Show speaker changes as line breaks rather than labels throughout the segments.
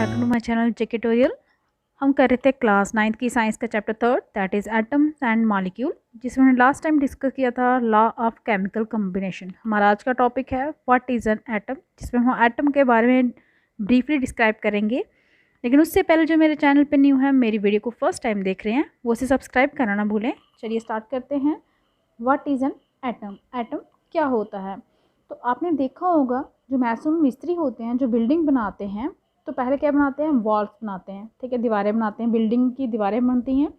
Back to my channel JK tutorial. हम कर रहे थे क्लास 9th की साइंस का chapter 3 that is atoms and molecule, जिसमें हमने लास्ट टाइम डिस्कस किया था लॉ ऑफ केमिकल कम्बिनेशन। हमारा आज का टॉपिक है व्हाट इज़ एन एटम, जिसमें हम एटम के बारे में ब्रीफली डिस्क्राइब करेंगे। लेकिन उससे पहले जो मेरे चैनल पर न्यू है, मेरी वीडियो को फर्स्ट टाइम देख रहे हैं, वो उसे सब्सक्राइब करना ना भूलें। चलिए स्टार्ट करते हैं। What is an atom, atom क्या होता है। तो आपने देखा होगा जो मैसून मिस्त्री होते हैं, जो बिल्डिंग बनाते हैं, तो पहले क्या बनाते हैं, वॉल्स बनाते हैं, ठीक है, दीवारें बनाते हैं, बिल्डिंग की दीवारें बनती हैं।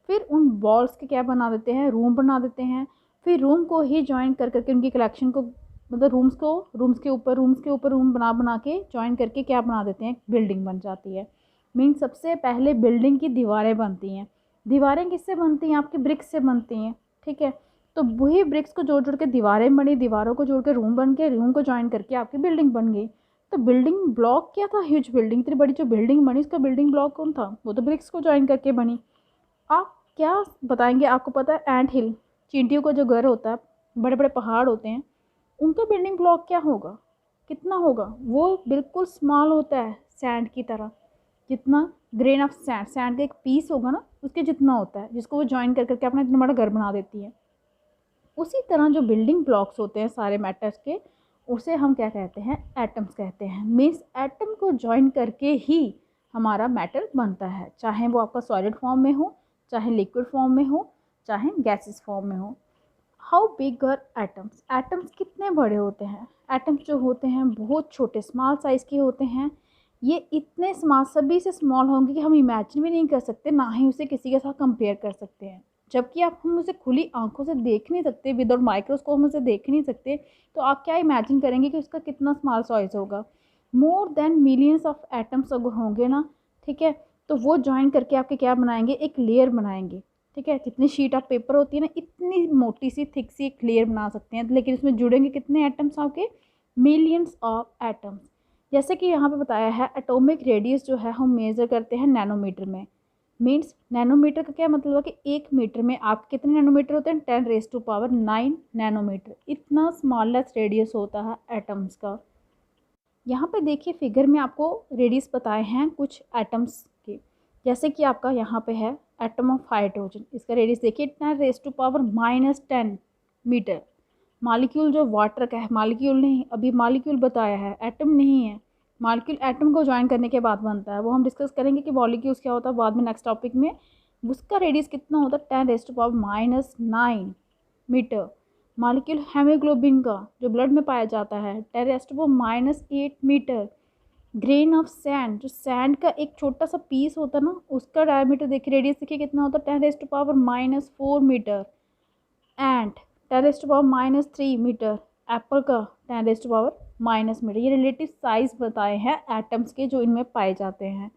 फिर उन वॉल्स के क्या बना देते हैं, रूम बना देते हैं। फिर रूम को ही ज्वाइन कर करके उनकी कलेक्शन को, मतलब रूम्स के ऊपर रूम बना बना के ज्वाइन करके क्या बना देते हैं, बिल्डिंग बन जाती है। मीन सबसे पहले बिल्डिंग की दीवारें बनती हैं। दीवारें किससे बनती हैं, आपकी ब्रिक्स से बनती हैं, ठीक है। तो वही ब्रिक्स को जोड़ जोड़ के दीवारें बनी, दीवारों को जोड़ के रूम बन के, रूम को ज्वाइन करके आपकी बिल्डिंग बन गई। तो बिल्डिंग ब्लॉक क्या था, ह्यूज बिल्डिंग, इतनी बड़ी जो बिल्डिंग बनी उसका बिल्डिंग ब्लॉक कौन था, वो तो ब्रिक्स को ज्वाइन करके बनी। आप क्या बताएंगे, आपको पता है एंट हिल, चींटियों का जो घर होता है, बड़े बड़े पहाड़ होते हैं, उनका बिल्डिंग ब्लॉक क्या होगा, कितना होगा, वो बिल्कुल स्मॉल होता है, सैंड की तरह। जितना ग्रेन ऑफ सैंड, सैंड का एक पीस होगा ना, उसके जितना होता है, जिसको वो ज्वाइन कर करके अपना इतना बड़ा घर बना देती है। उसी तरह जो बिल्डिंग ब्लॉक्स होते हैं सारे मैटर्स के, उसे हम क्या कहते हैं, एटम्स कहते हैं। मीन्स एटम को ज्वाइन करके ही हमारा मैटर बनता है, चाहे वो आपका सॉलिड फॉर्म में हो, चाहे लिक्विड फॉर्म में हो, चाहे गैसेस फॉर्म में हो। How big are atoms, atoms कितने बड़े होते हैं। एटम्स जो होते हैं बहुत छोटे, स्मॉल साइज़ के होते हैं। ये इतने स्मॉल, सभी से स्मॉल होंगे कि हम इमेजिन भी नहीं कर सकते, ना ही उसे किसी के साथ कंपेयर कर सकते हैं। जबकि आप हम उसे खुली आंखों से देख नहीं सकते, विदाउट माइक्रोस्कोप में उसे देख नहीं सकते, तो आप क्या इमेजिन करेंगे कि उसका कितना स्मॉल साइज होगा। More than millions of atoms अगर होंगे ना, ठीक है, तो वो ज्वाइन करके आपके क्या बनाएंगे, एक लेयर बनाएंगे, ठीक है। जितनी शीट ऑफ पेपर होती है ना, इतनी मोटी सी थिक सी एक लेयर बना सकते हैं, लेकिन उसमें जुड़ेंगे कितने एटम्स आपके, मिलियंस ऑफ एटम्स। जैसे कि यहाँ पे बताया है, एटॉमिक रेडियस जो है हम मेज़र करते हैं नैनोमीटर में। मीन्स नैनोमीटर का क्या मतलब है कि 1 मीटर में आप कितने नैनोमीटर होते हैं, 10⁻⁹ नैनोमीटर। इतना स्मॉलेस्ट रेडियस होता है एटम्स का। यहाँ पे देखिए फिगर में आपको रेडियस बताए हैं कुछ एटम्स के। जैसे कि आपका यहाँ पे है एटम ऑफ हाइड्रोजन, इसका रेडियस देखिए 10⁻⁻10 मीटर। मॉलिक्यूल जो वाटर का है, मॉलिक्यूल नहीं, अभी मॉलिक्यूल बताया है, एटम नहीं है। मॉलिक्यूल एटम को ज्वाइन करने के बाद बनता है, वो हम डिस्कस करेंगे कि मॉलिक्यूल्स क्या होता है बाद में नेक्स्ट टॉपिक में। उसका रेडियस कितना होता है, 10⁻⁹ मीटर। मॉलिक्यूल हेमोग्लोबिन का जो ब्लड में पाया जाता है, 10⁻⁸ मीटर। ग्रेन ऑफ सैंड, जो सैंड का एक छोटा सा पीस होता है ना, उसका डायमीटर देखिए, रेडियस देखिए कितना होता है, 10⁻⁻4 मीटर। And 10⁻³ metre. एप्पल का 10⁻⁻ मीटर। ये रिलेटिव साइज बताए हैं एटम्स के जो इनमें पाए जाते हैं।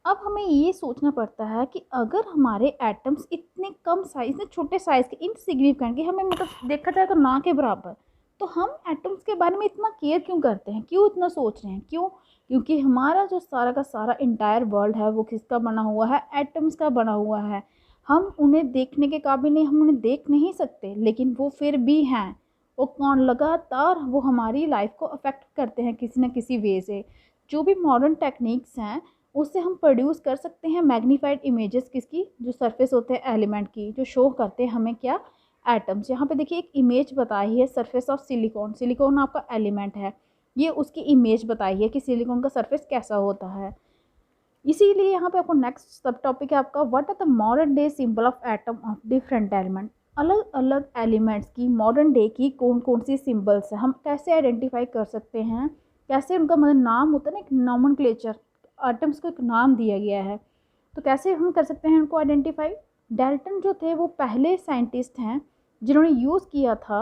अब हमें ये सोचना पड़ता है कि अगर हमारे एटम्स इतने कम साइज, इतने छोटे साइज के, इनसिग्निफिकेंट, कि हमें मतलब देखा जाए तो ना के बराबर, तो हम एटम्स के बारे में इतना केयर क्यों करते हैं, क्यों इतना सोच रहे हैं, क्यों? क्योंकि हमारा जो सारा का सारा इंटायर वर्ल्ड है वो किसका बना हुआ है, एटम्स का बना हुआ है। हम उन्हें देखने के काबिल नहीं, हम उन्हें देख नहीं सकते, लेकिन वो फिर भी हैं। वो कौन, लगातार वो हमारी लाइफ को अफेक्ट करते हैं किसी न किसी वे से। जो भी मॉडर्न टेक्निक्स हैं उससे हम प्रोड्यूस कर सकते हैं मैग्नीफाइड इमेजेस, किसकी, जो सरफेस होते हैं एलिमेंट की, जो शो करते हैं हमें क्या, एटम्स। यहाँ पे देखिए एक इमेज बताई है सरफेस ऑफ सिलिकॉन, सिलिकॉन आपका एलिमेंट है, ये उसकी इमेज बताई है कि सिलिकॉन का सरफेस कैसा होता है। इसीलिए यहाँ पे आपको नेक्स्ट सब टॉपिक है आपका, what are the modern day symbol of atom of different element. अलग अलग एलिमेंट्स की मॉडर्न डे की कौन कौन सी सिंबल्स है, हम कैसे आइडेंटिफाई कर सकते हैं, कैसे उनका मतलब नाम होता है ना, एक नॉमेनक्लेचर, एटम्स को एक नाम दिया गया है, तो कैसे हम कर सकते हैं उनको आइडेंटिफाई। डाल्टन जो थे वो पहले साइंटिस्ट हैं जिन्होंने यूज़ किया था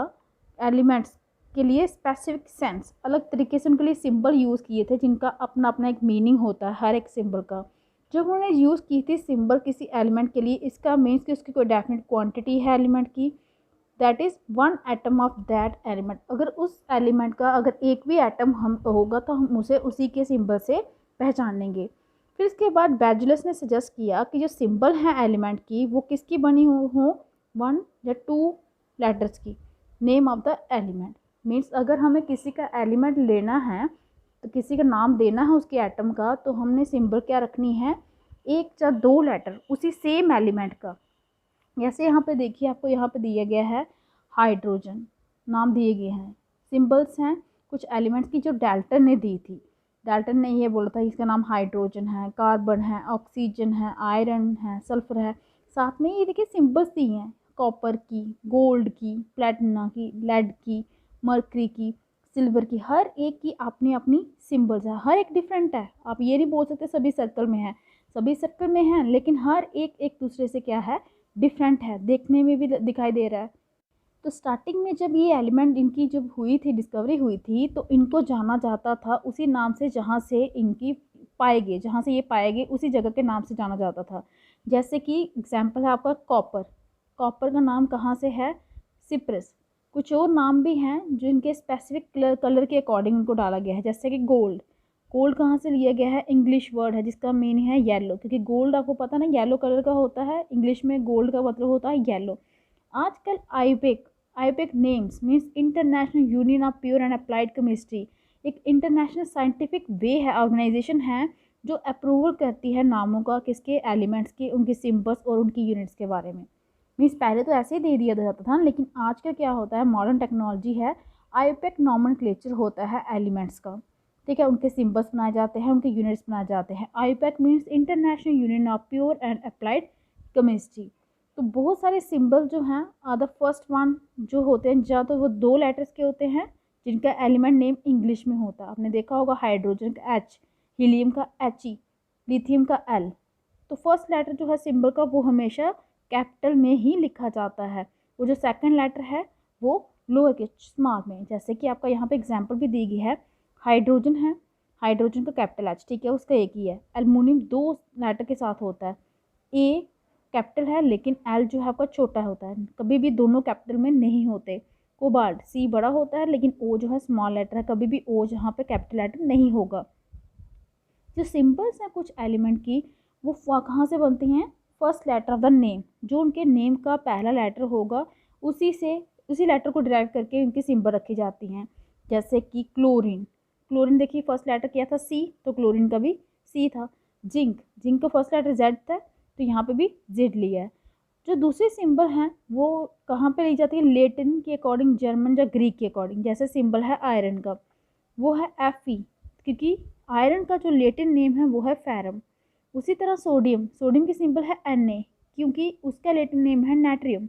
एलिमेंट्स के लिए स्पेसिफिक सेंस, अलग तरीके से उनके लिए सिंबल यूज़ किए थे जिनका अपना अपना एक मीनिंग होता है हर एक सिंबल का। जब उन्होंने यूज़ की थी सिंबल किसी एलिमेंट के लिए, इसका मीन्स कि उसकी कोई डेफिनेट क्वांटिटी है एलिमेंट की, that is 1 atom of that element. अगर उस एलिमेंट का अगर एक भी एटम हम होगा तो हम उसे उसी के सिंबल से पहचान लेंगे। फिर इसके बाद बैजुलस ने सजेस्ट किया कि जो सिंबल हैं एलिमेंट की वो किसकी बनी हो 1 या 2 लेटर्स की, name of the element. Means अगर हमें किसी का एलिमेंट लेना है तो किसी का नाम देना है उसके एटम का, तो हमने सिंबल क्या रखनी है, एक या दो लेटर उसी सेम एलिमेंट का। जैसे यहाँ पे देखिए, आपको यहाँ पे दिया गया है हाइड्रोजन, नाम दिए गए हैं, सिंबल्स हैं कुछ एलिमेंट्स की जो डाल्टन ने दी थी। डाल्टन ने ये बोला था इसका नाम हाइड्रोजन है, कार्बन है, ऑक्सीजन है, आयरन है, सल्फर है। साथ में ये देखिए सिंबल्स दी हैं, कॉपर की, गोल्ड की, प्लेटिना की, लेड की, मर्करी की, सिल्वर की, हर एक की अपनी अपनी सिंबल्स है, हर एक डिफरेंट है। आप ये नहीं बोल सकते सभी सर्कल में है, सभी सर्कल में है, लेकिन हर एक एक दूसरे से क्या है, डिफरेंट है, देखने में भी दिखाई दे रहा है। तो स्टार्टिंग में जब ये एलिमेंट इनकी जब हुई थी, डिस्कवरी हुई थी, तो इनको जाना जाता था उसी नाम से जहाँ से इनकी पाए गए, जहाँ से ये पाए गए उसी जगह के नाम से जाना जाता था। जैसे कि एग्जाम्पल है आपका कॉपर, कॉपर का नाम कहाँ से है, सिप्रस। कुछ और नाम भी हैं जो इनके स्पेसिफिक कलर के अकॉर्डिंग इनको डाला गया है, जैसे कि गोल्ड, गोल्ड कहाँ से लिया गया है, इंग्लिश वर्ड है जिसका मीनिंग है येलो, क्योंकि गोल्ड आपको पता ना येलो कलर का होता है, इंग्लिश में गोल्ड का मतलब होता है येलो। आजकल IUPAC, IUPAC names means international union of pure and applied chemistry, एक इंटरनेशनल साइंटिफिक वे है, ऑर्गेनाइजेशन है जो अप्रूवल करती है नामों का, किसके, एलिमेंट्स के, उनके सिंबल्स और उनकी यूनिट्स के बारे में। मीन्स पहले तो ऐसे ही दे दिया जाता था, लेकिन आज का क्या होता है, मॉडर्न टेक्नोलॉजी है, आईपेक नॉमेनक्लेचर होता है एलिमेंट्स का, ठीक है, उनके सिंबल्स बनाए जाते हैं, उनके यूनिट्स बनाए जाते हैं। IUPAC means international union of pure and applied chemistry. तो बहुत सारे सिंबल जो हैं आर द फर्स्ट वन जो होते हैं, या तो वो दो लेटर्स के होते हैं जिनका एलिमेंट नेम इंग्लिश में होता है, आपने देखा होगा हाइड्रोजन का एच, हीलियम का एच ई, लिथियम का एल। तो फर्स्ट लेटर जो है सिंबल का वो हमेशा कैपिटल में ही लिखा जाता है, वो जो सेकंड लेटर है वो लोअर के स्मॉल में। जैसे कि आपका यहाँ पे एग्जांपल भी दी गई है, हाइड्रोजन है, हाइड्रोजन का कैपिटल एच, ठीक है, उसका एक ही है। एल्युमिनियम दो लेटर के साथ होता है, ए कैपिटल है लेकिन एल जो है आपका छोटा होता है, कभी भी दोनों कैपिटल में नहीं होते। कोबाल्ट सी बड़ा होता है लेकिन ओ जो है स्मॉल लेटर है, कभी भी ओ जहाँ पे कैपिटल लेटर नहीं होगा। जो सिंबल्स हैं कुछ एलिमेंट की, वो कहाँ से बनती हैं, first letter of the name, जो उनके नेम का पहला लेटर होगा उसी से, उसी लेटर को डिराइव करके उनकी सिंबल रखी जाती हैं। जैसे कि क्लोरीन, क्लोरीन देखिए फर्स्ट लेटर क्या था, सी, तो क्लोरीन का भी सी था। जिंक, जिंक का फर्स्ट लेटर जेड था, तो यहाँ पे भी जेड लिया है। जो दूसरे सिंबल हैं वो कहाँ पे ली जाती है, लैटिन के अकॉर्डिंग, जर्मन या ग्रीक के अकॉर्डिंग। जैसे सिंबल है आयरन का, वो है एफ ई, क्योंकि आयरन का जो लैटिन नेम है वो है फेरम। उसी तरह सोडियम, सोडियम की सिंबल है एन ए, क्योंकि उसका लैटिन नेम है नाट्रियम।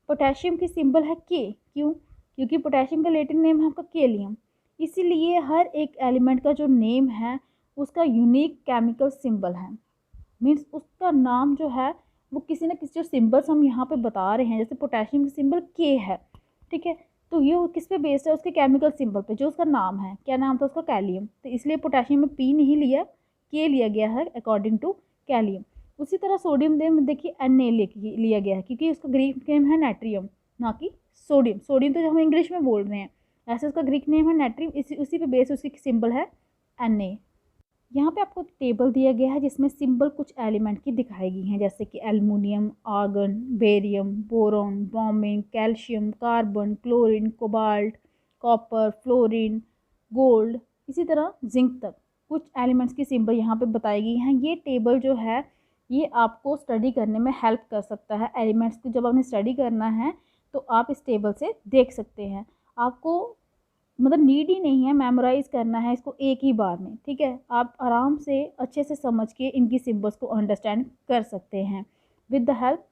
पोटेशियम की सिंबल है के, क्यों, क्योंकि पोटेशियम का लैटिन नेम है आपका केलियम। इसीलिए हर एक एलिमेंट का जो नेम है उसका यूनिक केमिकल सिंबल है, मीन्स उसका नाम जो है वो किसी न किसी, जो सिंबल्स हम यहाँ पे बता रहे हैं, जैसे पोटेशियम की सिंबल के है, ठीक है, तो ये किस पे बेस्ड है, उसके केमिकल सिंबल पे, जो उसका नाम है, क्या नाम था उसका, कैलियम, तो इसलिए पोटेशियम में पी नहीं लिया, के लिया गया है अकॉर्डिंग टू कैलियम। उसी तरह सोडियम में देखिए एन ए लिया गया है, क्योंकि उसका ग्रीक नेम है नाट्रियम, ना कि सोडियम। सोडियम तो हम इंग्लिश में बोल रहे हैं, ऐसे उसका ग्रीक नेम है नाट्रियम, उसी पे बेस उसकी सिंबल है एन ए। यहाँ पे आपको टेबल दिया गया है जिसमें सिंबल कुछ एलिमेंट की दिखाई गई हैं, जैसे कि aluminium, argon, barium, boron, bromine, calcium, carbon, chlorine, cobalt, copper, fluorine, gold, इसी तरह जिंक तक कुछ एलिमेंट्स की सिंबल यहाँ पे बताई गई हैं। ये टेबल जो है ये आपको स्टडी करने में हेल्प कर सकता है, एलिमेंट्स को जब आपने स्टडी करना है तो आप इस टेबल से देख सकते हैं। आपको मतलब नीड ही नहीं है मेमोराइज करना है इसको एक ही बार में, ठीक है, आप आराम से अच्छे से समझ के इनकी सिंबल्स को अंडरस्टैंड कर सकते हैं विद द हेल्प।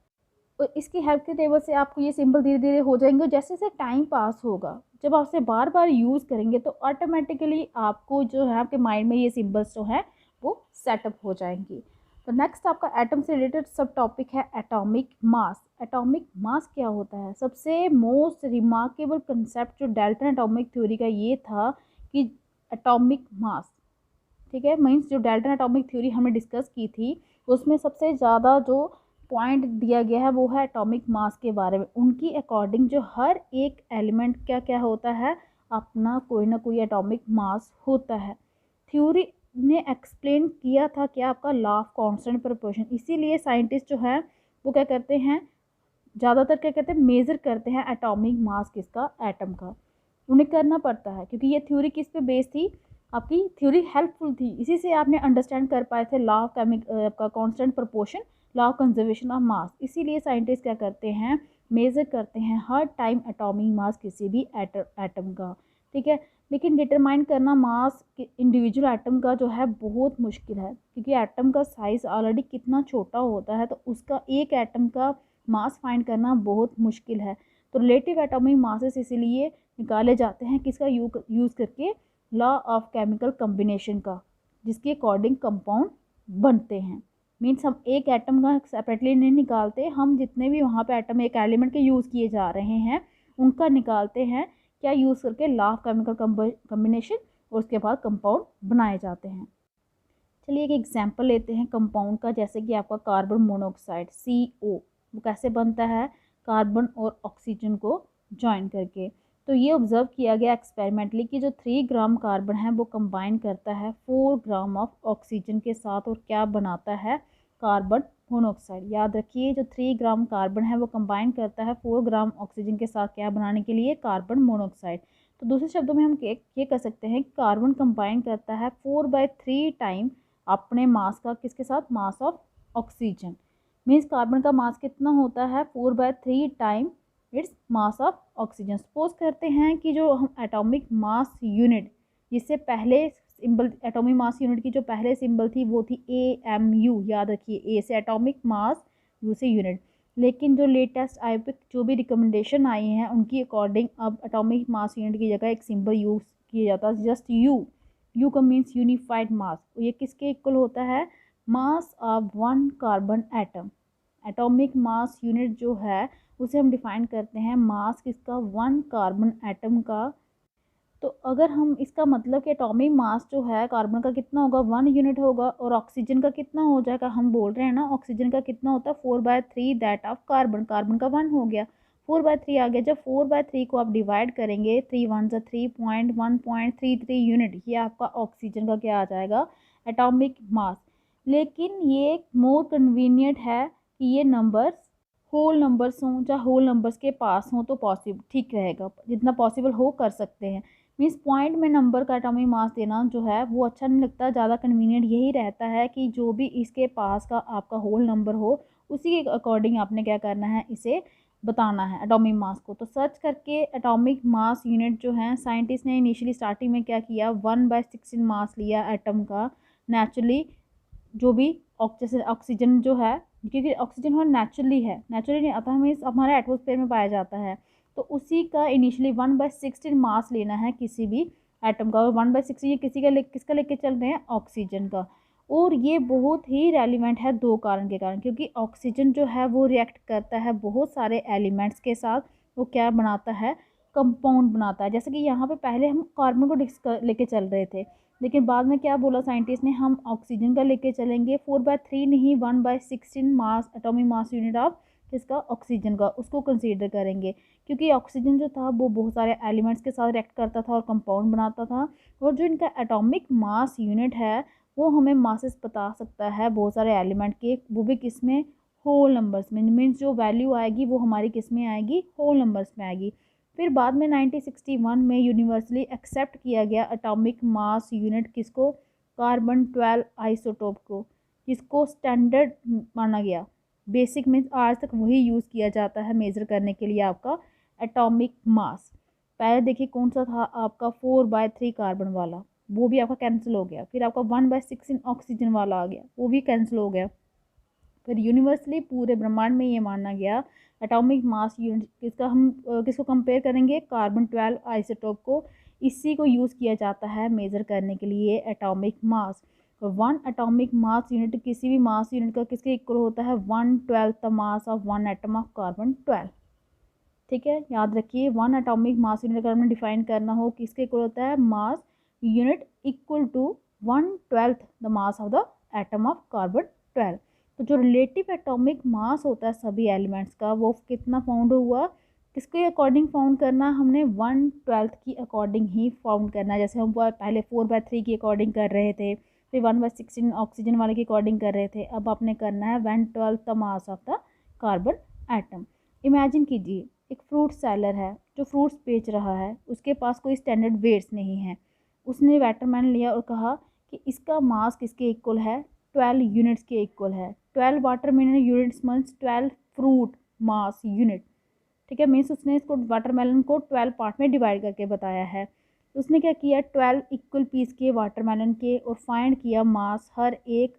और इसकी हेल्प के टेबल से आपको ये सिंबल धीरे धीरे हो जाएंगे, जैसे जैसे टाइम पास होगा, जब आपसे बार बार यूज़ करेंगे तो ऑटोमेटिकली आपको जो है आपके माइंड में ये सिंबल्स जो है वो सेटअप हो जाएंगी। तो नेक्स्ट आपका एटम से रिलेटेड सब टॉपिक है एटॉमिक मास। एटॉमिक मास क्या होता है, सबसे मोस्ट रिमार्केबल कंसेप्ट जो डाल्टन एटॉमिक थ्योरी का ये था कि एटॉमिक मास, ठीक है, मीन्स जो डाल्टन एटॉमिक थ्योरी हमने डिस्कस की थी उसमें सबसे ज़्यादा जो पॉइंट दिया गया है वो है एटॉमिक मास के बारे में। उनकी अकॉर्डिंग जो हर एक एलिमेंट क्या क्या होता है, अपना कोई ना कोई एटॉमिक मास होता है। थ्योरी ने एक्सप्लेन किया था क्या, आपका लॉ ऑफ कांस्टेंट प्रोपोर्शन। इसीलिए साइंटिस्ट जो है वो क्या करते हैं, ज़्यादातर क्या कहते हैं, मेज़र करते हैं एटॉमिक मास किसका, एटम का, उन्हें करना पड़ता है, क्योंकि ये थ्योरी किस पे बेस्ड थी, आपकी थ्योरी हेल्पफुल थी, इसी से आपने अंडरस्टैंड कर पाए थे लॉ ऑफ का constant proportion, law of conservation of mass. इसीलिए साइंटिस्ट क्या करते हैं, मेज़र करते हैं हर टाइम एटॉमिक मास किसी भी एटम का, ठीक है। लेकिन डिटरमाइन करना मास इंडिविजुअल एटम का जो है बहुत मुश्किल है, क्योंकि एटम का साइज़ ऑलरेडी कितना छोटा होता है, तो उसका एक एटम का मास फाइंड करना बहुत मुश्किल है। तो रिलेटिव एटॉमिक मासेस इसीलिए निकाले जाते हैं किसका यूज़ करके, लॉ ऑफ केमिकल कम्बिनेशन का, जिसके अकॉर्डिंग कंपाउंड बनते हैं। मीन्स हम एक एटम का सेपरेटली नहीं निकालते, हम जितने भी वहाँ पे एटम एक एलिमेंट के यूज़ किए जा रहे हैं उनका निकालते हैं, क्या यूज़ करके, लॉ ऑफ केमिकल कम्बिनेशन, और उसके बाद कंपाउंड बनाए जाते हैं। चलिए एक एग्जांपल लेते हैं कंपाउंड का, जैसे कि आपका कार्बन मोनोऑक्साइड CO, वो कैसे बनता है, कार्बन और ऑक्सीजन को ज्वाइन करके। तो ये ऑब्जर्व किया गया एक्सपेरिमेंटली कि जो 3 ग्राम कार्बन है वो कंबाइन करता है 4 ग्राम ऑफ ऑक्सीजन के साथ, और क्या बनाता है, कार्बन मोनोऑक्साइड। याद रखिए जो 3 ग्राम कार्बन है वो कंबाइन करता है 4 ग्राम ऑक्सीजन के साथ, क्या बनाने के लिए, कार्बन मोनोऑक्साइड। तो दूसरे शब्दों में हम ये कह सकते हैं कि कार्बन कंबाइन करता है 4/3 टाइम अपने मास का, किसके साथ, mass of oxygen. Means carbon का मास कितना होता है, 4/3 time its mass of oxygen. Suppose करते हैं कि जो हम एटॉमिक मास यूनिट, जिससे पहले सिंबल, एटॉमिक मास यूनिट की जो पहले सिंबल थी वो थी AMU, याद रखिए, ए से एटॉमिक मास, यू से यूनिट। लेकिन जो लेटेस्ट आईपीसी जो भी रिकमेंडेशन आई हैं उनकी अकॉर्डिंग अब एटॉमिक मास यूनिट की जगह एक सिंबल यूज़ किया जाता है, जस्ट यू का मीन्स यूनिफाइड मास। ये किसके इक्वल होता है, mass of 1 carbon atom. Atomic mass unit जो है उसे हम डिफाइन करते हैं मास किसका, 1 कार्बन एटम का। तो अगर हम इसका मतलब कि एटॉमिक मास जो है कार्बन का कितना होगा, 1 यूनिट होगा, और ऑक्सीजन का कितना हो जाएगा, हम बोल रहे हैं ना ऑक्सीजन का कितना होता है, 4/3 दैट ऑफ कार्बन, कार्बन का 1 हो गया, 4/3 आ गया। जब 4/3 को आप डिवाइड करेंगे, 3 1 जा 3.1.33 यूनिट, ये आपका ऑक्सीजन का क्या आ जाएगा, एटॉमिक मास। लेकिन ये मोर कन्वीनियंट है कि ये नंबर्स होल नंबर्स हों, या होल नंबर्स के पास हों तो पॉसिबल ठीक रहेगा, जितना पॉसिबल हो कर सकते हैं। मीन्स पॉइंट में नंबर का एटॉमिक मास देना जो है वो अच्छा नहीं लगता, ज़्यादा कन्वीनियंट यही रहता है कि जो भी इसके पास का आपका होल नंबर हो उसी के अकॉर्डिंग आपने क्या करना है, इसे बताना है एटॉमिक मास को। तो सर्च करके एटॉमिक मास यूनिट जो है, साइंटिस्ट ने इनिशियली स्टार्टिंग में क्या किया, 1/16 मास लिया एटम का, नेचुरली जो भी ऑक्सीजन जो है, क्योंकि ऑक्सीजन और नेचुरली है, नेचुरली नहीं आता, हमें हमारे एटमोसफेयर में पाया जाता है, तो उसी का इनिशियली 1/16 मास लेना है किसी भी एटम का, और 1/16 ये किसका लेके चल रहे हैं, ऑक्सीजन का। और ये बहुत ही रेलिवेंट है 2 कारण के कारण, क्योंकि ऑक्सीजन जो है वो रिएक्ट करता है बहुत सारे एलिमेंट्स के साथ, वो क्या बनाता है, कंपाउंड बनाता है। जैसे कि यहाँ पे पहले हम कार्बन को लेके चल रहे थे, लेकिन बाद में क्या बोला साइंटिस्ट ने, हम ऑक्सीजन का लेके चलेंगे, 4/3 नहीं, 1/16 मास, एटॉमिक मास यूनिट ऑफ किसका, ऑक्सीजन का, उसको कंसीडर करेंगे, क्योंकि ऑक्सीजन जो था वो बहुत सारे एलिमेंट्स के साथ रिएक्ट करता था और कंपाउंड बनाता था। और जो इनका एटॉमिक मास यूनिट है वो हमें मासेस बता सकता है बहुत सारे एलिमेंट के, वो भी किस में, होल नंबर्स में। मीन्स जो वैल्यू आएगी वो हमारी किस में आएगी, होल नंबर्स में आएगी। फिर बाद में 1961 में यूनिवर्सली एक्सेप्ट किया गया एटॉमिक मास यूनिट किसको, कार्बन 12 आइसोटोप को, जिसको स्टैंडर्ड माना गया। बेसिक में आज तक वही यूज़ किया जाता है मेज़र करने के लिए आपका एटॉमिक मास। पहले देखिए कौन सा था आपका, 4/3 कार्बन वाला, वो भी आपका कैंसिल हो गया। फिर आपका 1/16 ऑक्सीजन वाला आ गया, वो भी कैंसिल हो गया। फिर यूनिवर्सली पूरे ब्रह्मांड में ये माना गया एटॉमिक मास यूनिट किसका, हम किसको कंपेयर करेंगे, कार्बन 12 आइसोटोप को, इसी को यूज़ किया जाता है मेज़र करने के लिए एटॉमिक मास। तो 1 एटॉमिक मास यूनिट किसी भी मास यूनिट का किसके इक्वल होता है, 1/12 the mass of 1 atom of carbon 12। ठीक है, याद रखिए 1 एटॉमिक मास यूनिट अगर हमें डिफाइन करना हो किसके इक्वल होता है, mass unit equal to 1/12 the mass of the atom of carbon 12। तो जो रिलेटिव एटॉमिक मास होता है सभी एलिमेंट्स का वो कितना फाउंड हुआ, किसके अकॉर्डिंग फाउंड करना, हमने 1/12 की अकॉर्डिंग ही फाउंड करना है। जैसे हम पहले 4/3 की अकॉर्डिंग कर रहे थे, फिर 1/16 ऑक्सीजन वाले की अकॉर्डिंग कर रहे थे, अब आपने करना है 1/12 the mass of the carbon atom. Imagine कीजिए एक फ्रूट सेलर है जो फ्रूट्स बेच रहा है, उसके पास कोई स्टैंडर्ड वेट्स नहीं है, उसने वाटरमेलन लिया और कहा कि इसका मास किसके इक्वल है, 12 यूनिट्स के इक्वल है। 12 watermelon units means 12 fruit mass unit, ठीक है। मीन्स उसने इसको वाटरमेलन को 12 पार्ट में डिवाइड करके बताया है। उसने क्या किया, 12 इक्वल पीस के वाटरमेलन के और फाइंड किया मास हर एक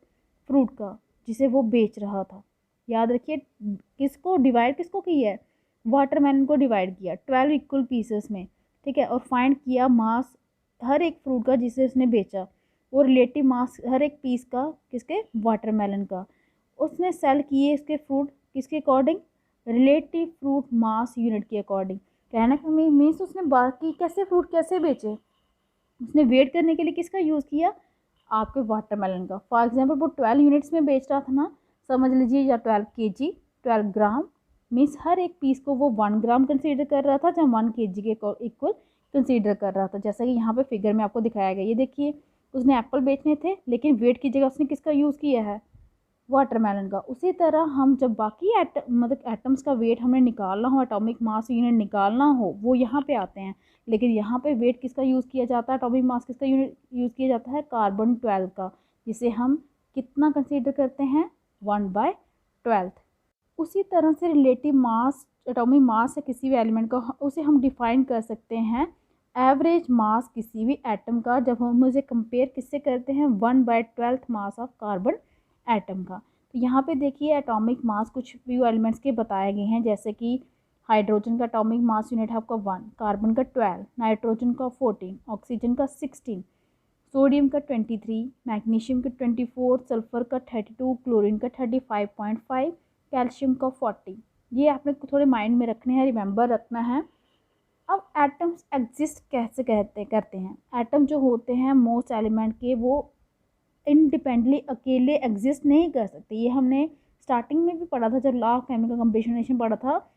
फ्रूट का जिसे वो बेच रहा था। याद रखिए किसको डिवाइड किसको किया है, वाटरमेलन को डिवाइड किया 12 इक्वल पीसेस में, ठीक है। और फाइंड किया मास हर एक फ्रूट का जिसे उसने बेचा और रिलेटिव मास हर एक पीस का किसके, वाटरमेलन का। उसने सेल किए इसके फ्रूट किसके according, relative fruit mass unit के अकॉर्डिंग। कहना का मीन्स उसने बाकी कैसे फ्रूट कैसे बेचे, उसने वेट करने के लिए किसका यूज़ किया, आपके वाटरमेलन का। फॉर एग्जांपल वो 12 यूनिट्स में बेच रहा था ना, समझ लीजिए, या 12 kg 12 ग्राम, मीन्स हर एक पीस को वो 1 ग्राम कंसीडर कर रहा था, जहाँ 1 kg के इक्वल कंसीडर कर रहा था। जैसा कि यहाँ पे फिगर में आपको दिखाया गया, ये देखिए उसने एप्पल बेचने थे लेकिन वेट की जगह उसने किसका यूज़ किया है, वाटरमेलन का। उसी तरह हम जब बाकी मतलब एटम्स का वेट हमें निकालना हो, एटॉमिक मास यूनिट निकालना हो, वो यहाँ पे आते हैं। लेकिन यहाँ पे वेट किसका यूज़ किया जाता है, एटॉमिक मास किसका यूनिट यूज़ किया जाता है, कार्बन 12 का, जिसे हम कितना कंसीडर करते हैं, 1/12। उसी तरह से रिलेटिव मास, एटॉमिक मास है किसी भी एलिमेंट का, उसे हम डिफाइन कर सकते हैं एवरेज मास किसी भी एटम का, जब हम उसे कंपेयर किससे करते हैं, 1/12 मास ऑफ कार्बन एटम का। तो यहाँ पे देखिए एटॉमिक मास कुछ फ्यू एलिमेंट्स के बताए गए हैं, जैसे कि हाइड्रोजन का एटॉमिक मास यूनिट है आपका 1, कार्बन का 12, नाइट्रोजन का 14, ऑक्सीजन का 16, सोडियम का 23, मैग्नीशियम का 24, सल्फर का 32, क्लोरीन का 35.5, कैल्शियम का 40। ये आपने थोड़े माइंड में रखने हैं, रिमेंबर रखना है। अब एटम्स एग्जिस्ट कैसे करते हैं, एटम जो होते हैं मोस्ट एलिमेंट के, वो इंडिपेंडेंटली अकेले एग्जिस्ट नहीं कर सकते। ये हमने स्टार्टिंग में भी पढ़ा था, जब लॉ ऑफ केमिकल कंबिनेशन पढ़ा था,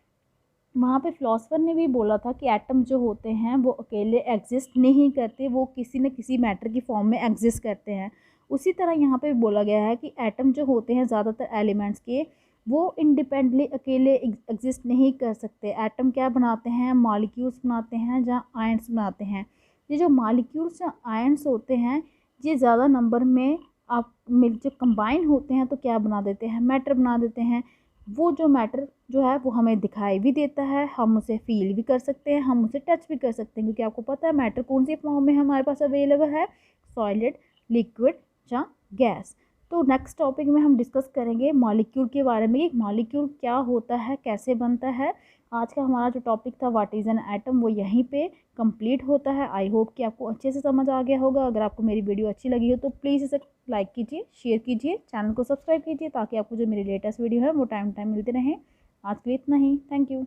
वहाँ पे फिलोसफर ने भी बोला था कि एटम जो होते हैं वो अकेले एग्जिस्ट नहीं करते, वो किसी न किसी मैटर की फॉर्म में एग्जिस्ट करते हैं। उसी तरह यहाँ पे बोला गया है कि एटम जो होते हैं ज़्यादातर एलिमेंट्स के, वो इंडिपेंडेंटली अकेले एग्जिस्ट नहीं कर सकते। एटम क्या बनाते हैं, मॉलिक्यूल्स बनाते हैं, जहाँ आयंस बनाते हैं। ये जो मॉलिक्यूल्स या आयंस होते हैं, ये ज़्यादा नंबर में आप मिल जो कंबाइन होते हैं तो क्या बना देते हैं, मैटर बना देते हैं। वो जो मैटर जो है वो हमें दिखाई भी देता है, हम उसे फील भी कर सकते हैं, हम उसे टच भी कर सकते हैं, क्योंकि आपको पता है मैटर कौन सी फॉर्म में हमारे पास अवेलेबल है, सॉलिड, लिक्विड या गैस। तो नेक्स्ट टॉपिक में हम डिस्कस करेंगे मॉलिक्यूल के बारे में, मॉलिक्यूल क्या होता है, कैसे बनता है। आज का हमारा जो टॉपिक था व्हाट इज़ एन एटम, वो यहीं पे कंप्लीट होता है। आई होप कि आपको अच्छे से समझ आ गया होगा। अगर आपको मेरी वीडियो अच्छी लगी हो तो प्लीज़ इसे लाइक कीजिए, शेयर कीजिए, चैनल को सब्सक्राइब कीजिए, ताकि आपको जो मेरी लेटेस्ट वीडियो है वो टाइम मिलते रहें। आज के लिए इतना ही, थैंक यू।